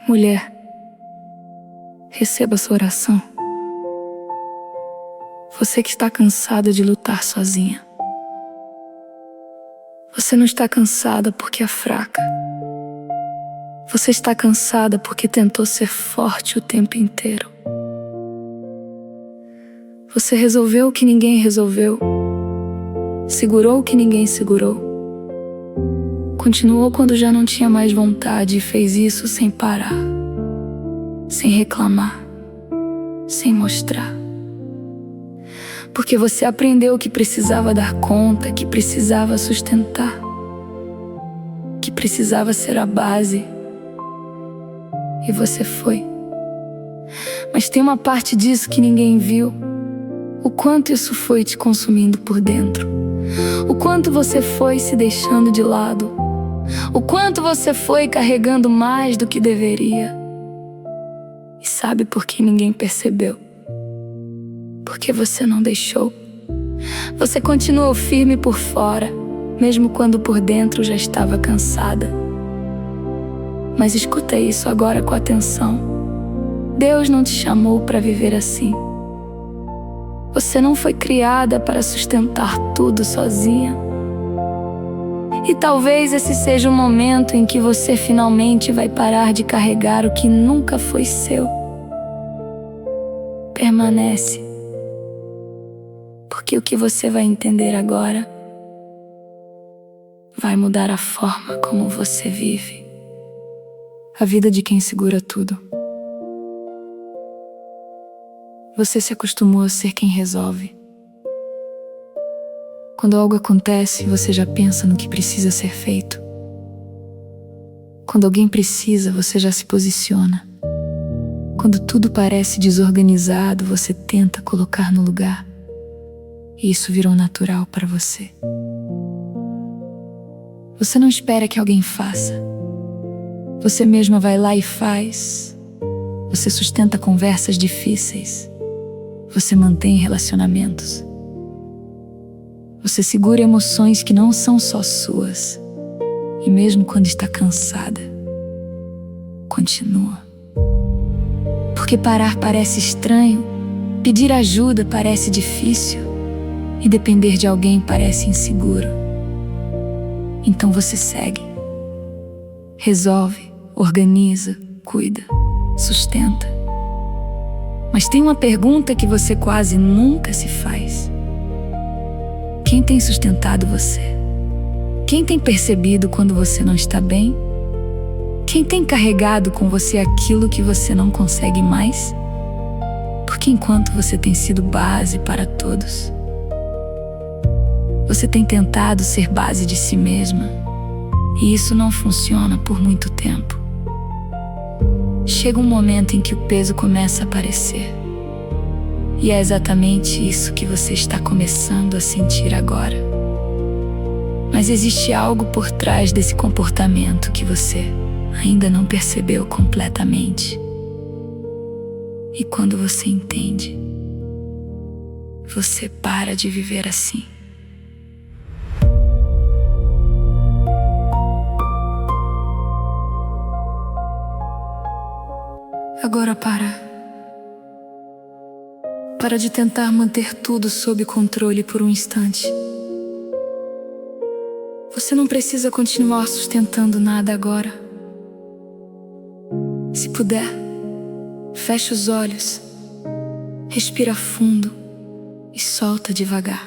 Mulher, receba essa oração. Você que está cansada de lutar sozinha. Você não está cansada porque é fraca. Você está cansada porque tentou ser forte o tempo inteiro. Você resolveu o que ninguém resolveu. Segurou o que ninguém segurou. Continuou quando já não tinha mais vontade e fez isso sem parar, sem reclamar, sem mostrar. Porque você aprendeu que precisava dar conta, que precisava sustentar, que precisava ser a base. E você foi. Mas tem uma parte disso que ninguém viu. O quanto isso foi te consumindo por dentro. O quanto você foi se deixando de lado. O quanto você foi carregando mais do que deveria. E sabe por que ninguém percebeu? Porque você não deixou. Você continuou firme por fora, mesmo quando por dentro já estava cansada. Mas escuta isso agora com atenção. Deus não te chamou para viver assim. Você não foi criada para sustentar tudo sozinha. E talvez esse seja o momento em que você finalmente vai parar de carregar o que nunca foi seu. Permanece. Porque o que você vai entender agora vai mudar a forma como você vive. A vida de quem segura tudo. Você se acostumou a ser quem resolve. Quando algo acontece, você já pensa no que precisa ser feito. Quando alguém precisa, você já se posiciona. Quando tudo parece desorganizado, você tenta colocar no lugar. E isso virou natural para você. Você não espera que alguém faça. Você mesma vai lá e faz. Você sustenta conversas difíceis. Você mantém relacionamentos. Você segura emoções que não são só suas. E mesmo quando está cansada, continua. Porque parar parece estranho, pedir ajuda parece difícil e depender de alguém parece inseguro. Então você segue. Resolve, organiza, cuida, sustenta. Mas tem uma pergunta que você quase nunca se faz. Quem tem sustentado você? Quem tem percebido quando você não está bem? Quem tem carregado com você aquilo que você não consegue mais? Porque enquanto você tem sido base para todos, você tem tentado ser base de si mesma, e isso não funciona por muito tempo. Chega um momento em que o peso começa a aparecer. E é exatamente isso que você está começando a sentir agora. Mas existe algo por trás desse comportamento que você ainda não percebeu completamente. E quando você entende, você para de viver assim. Agora para de tentar manter tudo sob controle por um instante. Você não precisa continuar sustentando nada agora. Se puder, feche os olhos, respira fundo e solta devagar.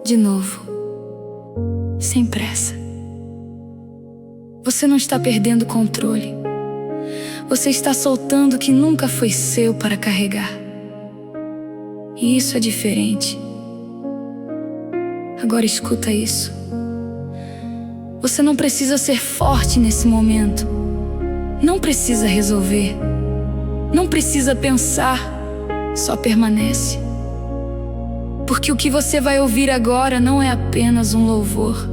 De novo, sem pressa. Você não está perdendo o controle. Você está soltando o que nunca foi seu para carregar. E isso é diferente. Agora escuta isso. Você não precisa ser forte nesse momento. Não precisa resolver. Não precisa pensar. Só permanece. Porque o que você vai ouvir agora não é apenas um louvor.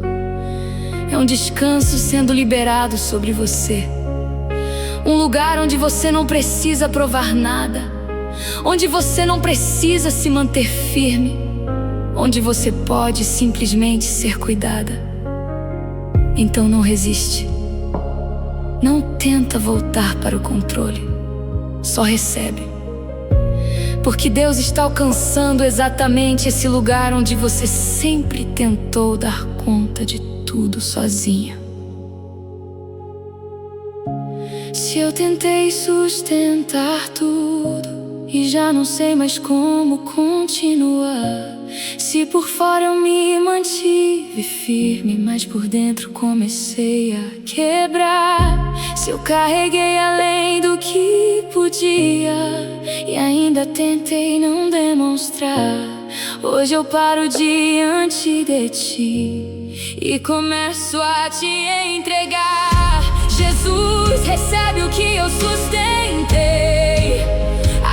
É um descanso sendo liberado sobre você. Um lugar onde você não precisa provar nada, onde você não precisa se manter firme, onde você pode simplesmente ser cuidada. Então não resiste. Não tenta voltar para o controle, só recebe. Porque Deus está alcançando exatamente esse lugar onde você sempre tentou dar conta de tudo sozinha. Se eu tentei sustentar tudo e já não sei mais como continuar, se por fora eu me mantive firme, mas por dentro comecei a quebrar. Se eu carreguei além do que podia e ainda tentei não demonstrar, hoje eu paro diante de ti e começo a te entregar. Jesus, recebe o que eu sustentei,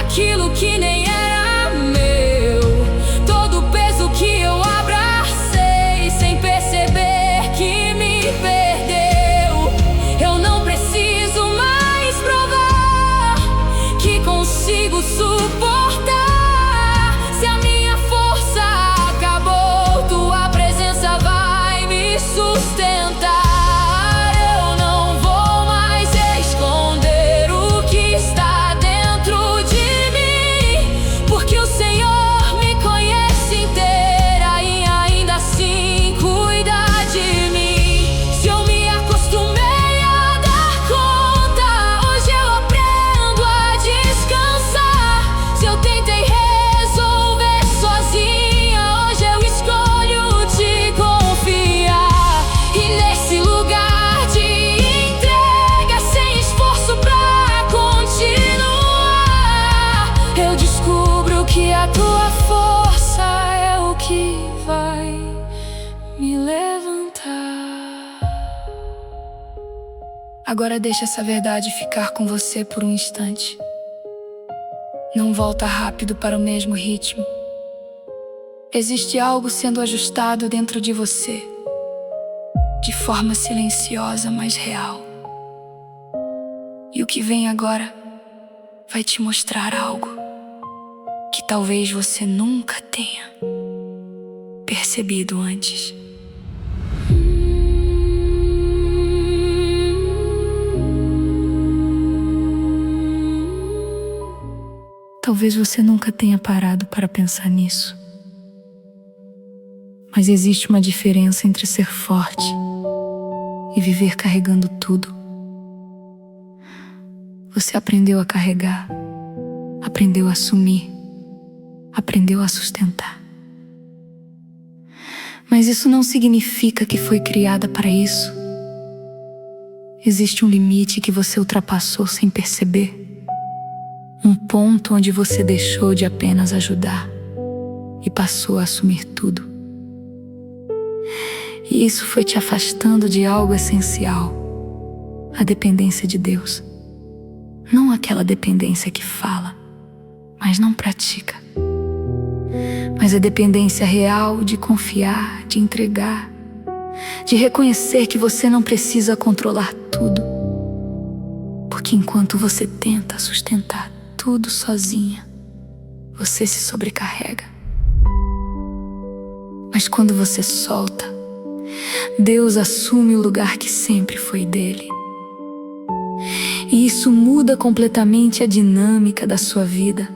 aquilo que nem era meu, todo o peso que eu abracei sem perceber que me perdeu. Eu não preciso mais provar que consigo suportar. Se a minha força acabou, tua presença vai me sustentar. Que a tua força é o que vai me levantar. Agora deixa essa verdade ficar com você por um instante. Não volta rápido para o mesmo ritmo. Existe algo sendo ajustado dentro de você, de forma silenciosa, mas real. E o que vem agora vai te mostrar algo que talvez você nunca tenha percebido antes. Talvez você nunca tenha parado para pensar nisso. Mas existe uma diferença entre ser forte e viver carregando tudo. Você aprendeu a carregar, aprendeu a assumir, aprendeu a sustentar. Mas isso não significa que foi criada para isso. Existe um limite que você ultrapassou sem perceber. Um ponto onde você deixou de apenas ajudar e passou a assumir tudo. E isso foi te afastando de algo essencial, a dependência de Deus. Não aquela dependência que fala, mas não pratica. Mas a dependência real de confiar, de entregar, de reconhecer que você não precisa controlar tudo. Porque enquanto você tenta sustentar tudo sozinha, você se sobrecarrega. Mas quando você solta, Deus assume o lugar que sempre foi dele. E isso muda completamente a dinâmica da sua vida.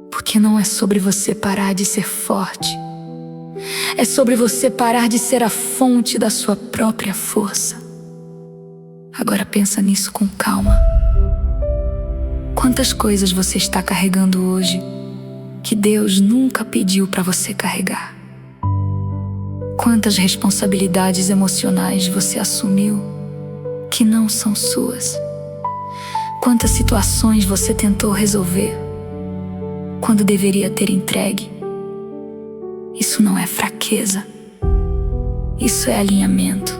Porque não é sobre você parar de ser forte. É sobre você parar de ser a fonte da sua própria força. Agora pensa nisso com calma. Quantas coisas você está carregando hoje que Deus nunca pediu para você carregar? Quantas responsabilidades emocionais você assumiu que não são suas? Quantas situações você tentou resolver quando deveria ter entregue? Isso não é fraqueza, isso é alinhamento.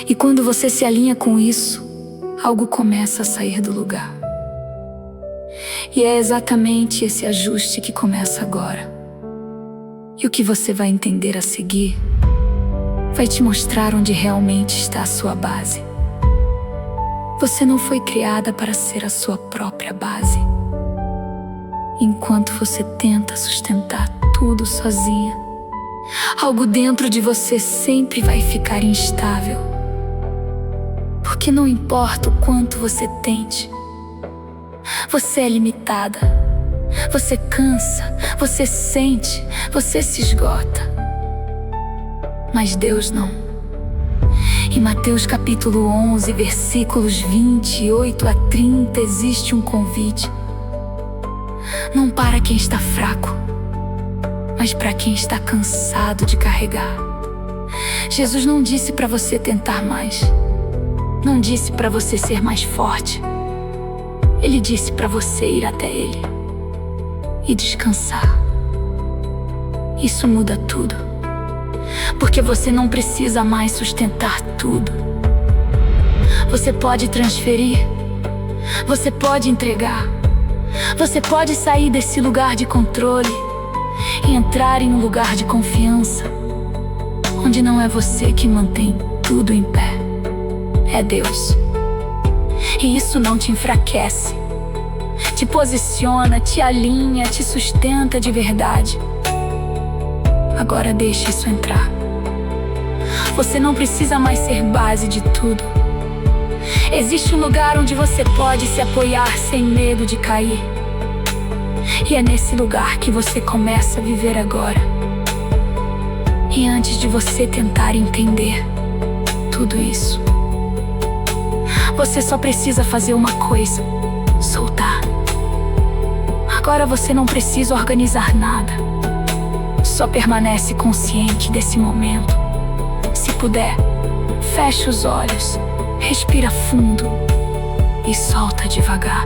E quando você se alinha com isso, algo começa a sair do lugar. E é exatamente esse ajuste que começa agora. E o que você vai entender a seguir vai te mostrar onde realmente está a sua base. Você não foi criada para ser a sua própria base. Enquanto você tenta sustentar tudo sozinha, algo dentro de você sempre vai ficar instável. Porque não importa o quanto você tente, você é limitada. Você cansa, você sente, você se esgota. Mas Deus não. Em Mateus capítulo 11, versículos 28 a 30, existe um convite. Não para quem está fraco, mas para quem está cansado de carregar. Jesus não disse para você tentar mais. Não disse para você ser mais forte. Ele disse para você ir até Ele e descansar. Isso muda tudo. Porque você não precisa mais sustentar tudo. Você pode transferir. Você pode entregar. Você pode sair desse lugar de controle e entrar em um lugar de confiança, onde não é você que mantém tudo em pé, é Deus. E isso não te enfraquece, te posiciona, te alinha, te sustenta de verdade. Agora deixe isso entrar. Você não precisa mais ser base de tudo. Existe um lugar onde você pode se apoiar sem medo de cair. E é nesse lugar que você começa a viver agora. E antes de você tentar entender tudo isso, você só precisa fazer uma coisa: soltar. Agora você não precisa organizar nada. Só permanece consciente desse momento. Se puder, feche os olhos, respira fundo e solta devagar.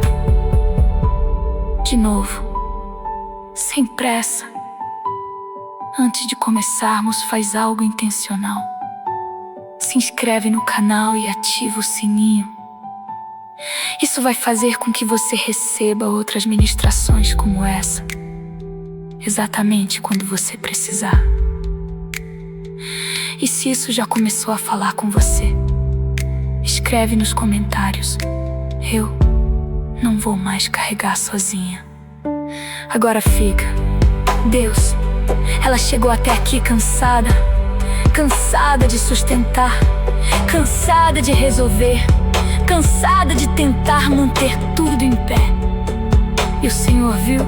De novo, sem pressa. Antes de começarmos, faz algo intencional. Se inscreve no canal e ativa o sininho. Isso vai fazer com que você receba outras ministrações como essa, exatamente quando você precisar. E se isso já começou a falar com você, escreve nos comentários: eu não vou mais carregar sozinha. Agora fica. Deus, ela chegou até aqui cansada, cansada de sustentar, cansada de resolver, cansada de tentar manter tudo em pé. E o Senhor viu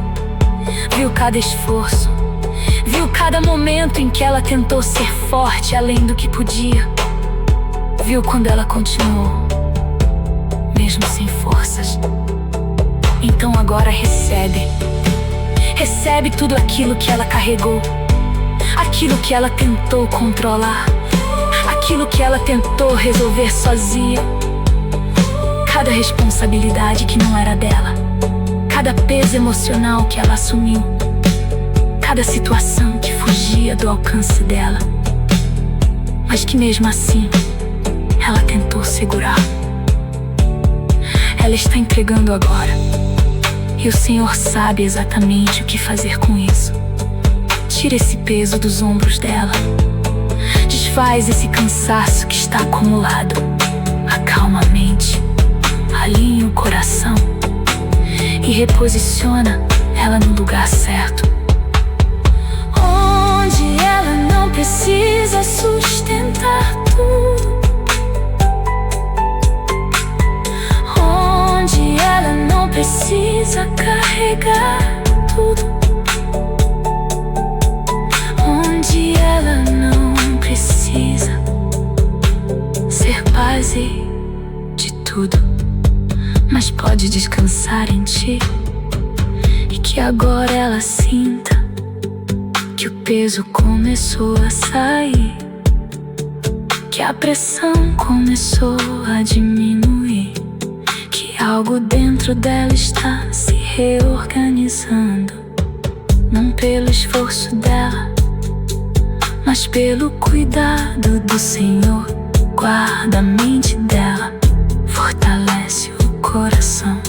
cada esforço, viu cada momento em que ela tentou ser forte além do que podia. Viu quando ela continuou, mesmo sem forças. Então agora recebe tudo aquilo que ela carregou, aquilo que ela tentou controlar, aquilo que ela tentou resolver sozinha. Cada responsabilidade que não era dela, cada peso emocional que ela assumiu, cada situação que fugia do alcance dela, mas que mesmo assim ela tentou segurar. Ela está entregando agora, e o Senhor sabe exatamente o que fazer com isso. Tira esse peso dos ombros dela, desfaz esse cansaço que está acumulado, acalma a mente, alinha o coração e reposiciona ela no lugar certo, onde ela não precisa sustentar tudo, onde ela não precisa carregar tudo, onde ela não precisa ser base de tudo, mas pode descansar em ti. E que agora ela sinta que o peso começou a sair, que a pressão começou a diminuir, que algo dentro dela está se reorganizando, não pelo esforço dela, mas pelo cuidado do Senhor. Guarda a mente dela, fortalece o coração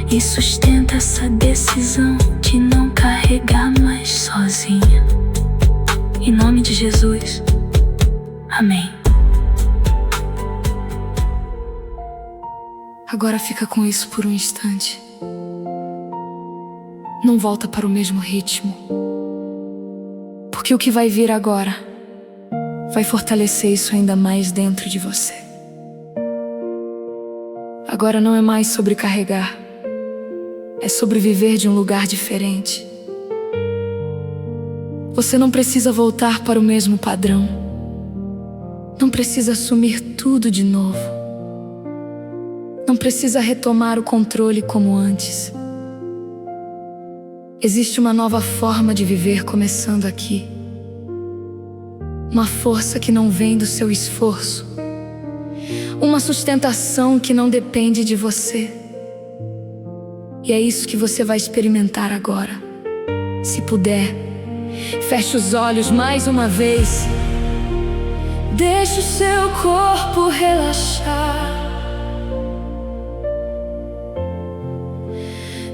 e sustenta essa decisão de não carregar mais sozinha. Em nome de Jesus, amém. Agora fica com isso por um instante. Não volta para o mesmo ritmo, porque o que vai vir agora vai fortalecer isso ainda mais dentro de você. Agora não é mais sobre carregar, é sobre viver de um lugar diferente. Você não precisa voltar para o mesmo padrão. Não precisa assumir tudo de novo. Não precisa retomar o controle como antes. Existe uma nova forma de viver começando aqui. Uma força que não vem do seu esforço. Uma sustentação que não depende de você. E é isso que você vai experimentar agora. Se puder, feche os olhos mais uma vez. Deixe o seu corpo relaxar.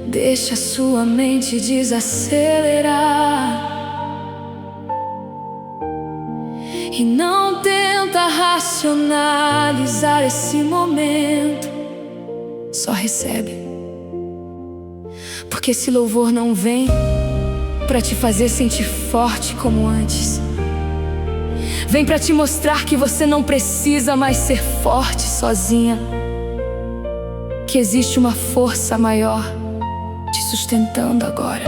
Deixe a sua mente desacelerar. E não tenta racionalizar esse momento. Só recebe. Porque esse louvor não vem para te fazer sentir forte como antes. Vem para te mostrar que você não precisa mais ser forte sozinha. Que existe uma força maior te sustentando agora.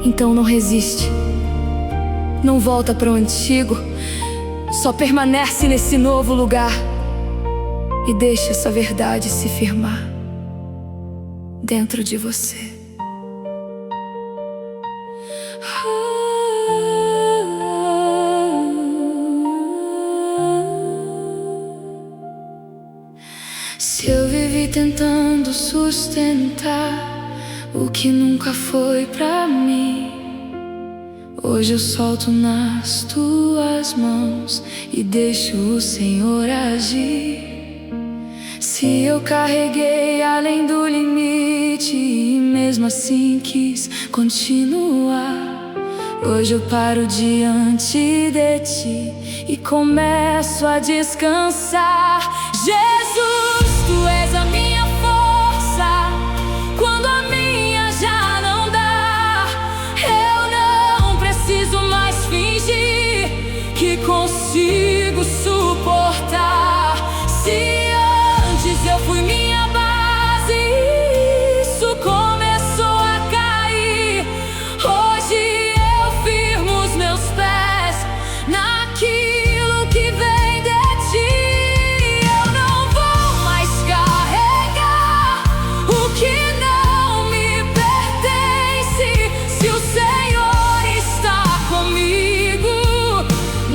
Então não resiste. Não volta para o antigo. Só permanece nesse novo lugar. E deixa essa verdade se firmar dentro de você. Se eu vivi tentando sustentar o que nunca foi pra mim, hoje eu solto nas tuas mãos e deixo o Senhor agir. Se eu carreguei além do limite e mesmo assim quis continuar, hoje eu paro diante de ti e começo a descansar. Jesus, tu és a minha força quando a minha já não dá. Eu não preciso mais fingir que consigo suportar. Se antes eu fui minha base e isso começou a cair, hoje eu firmo os meus pés naquilo que vem de ti. Eu não vou mais carregar o que não me pertence. Se o Senhor está comigo,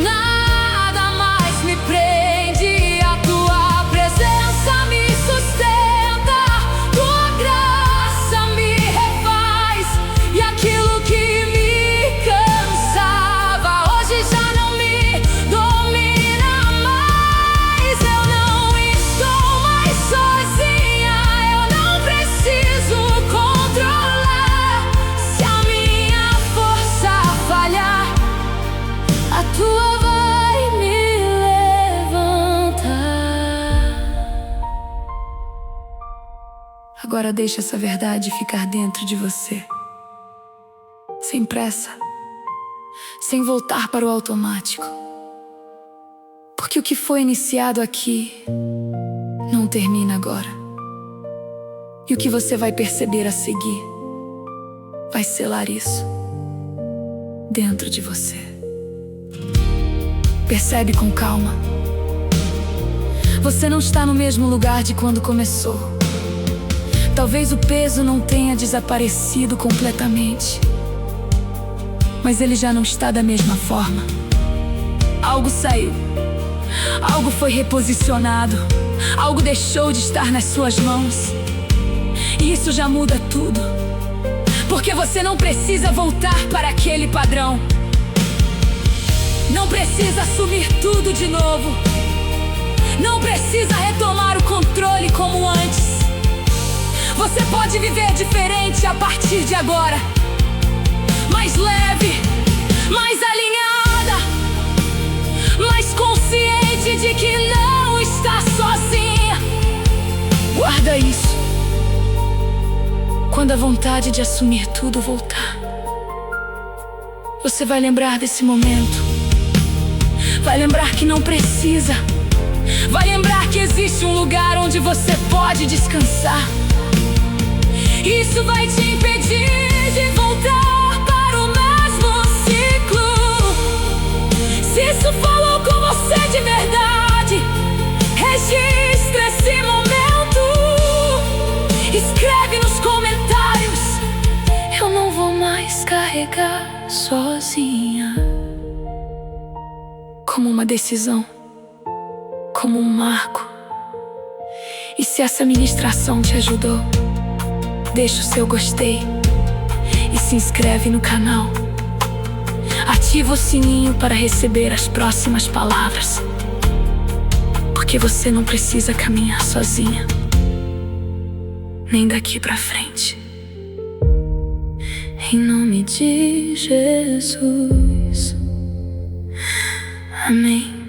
nada mais me prende. A tua presença me sustenta, tua graça me refaz. E aquilo que me cansava hoje já não me domina mais. Eu não estou mais sozinha, eu não preciso controlar. Se a minha força falhar, a tua vai me levantar. Agora deixa essa verdade ficar dentro de você, sem pressa, sem voltar para o automático. Porque o que foi iniciado aqui não termina agora. E o que você vai perceber a seguir vai selar isso dentro de você. Percebe com calma. Você não está no mesmo lugar de quando começou. Talvez o peso não tenha desaparecido completamente, mas ele já não está da mesma forma. Algo saiu, algo foi reposicionado, algo deixou de estar nas suas mãos. E isso já muda tudo, porque você não precisa voltar para aquele padrão. Não precisa assumir tudo de novo. Não precisa retomar o controle como antes. Você pode viver diferente a partir de agora. Mais leve, mais alinhada, mais consciente de que não está sozinha. Guarda isso. Quando a vontade de assumir tudo voltar, você vai lembrar desse momento. Vai lembrar que não precisa. Vai lembrar que existe existe um lugar onde você pode descansar. Isso vai te impedir de voltar para o mesmo ciclo. Se isso falou com você de verdade, registra esse momento. Escreve nos comentários: eu não vou mais carregar sozinha. Como uma decisão, como um marco. E se essa ministração te ajudou, deixa o seu gostei e se inscreve no canal. Ativa o sininho para receber as próximas palavras, porque você não precisa caminhar sozinha, nem daqui pra frente. Em nome de Jesus, amém.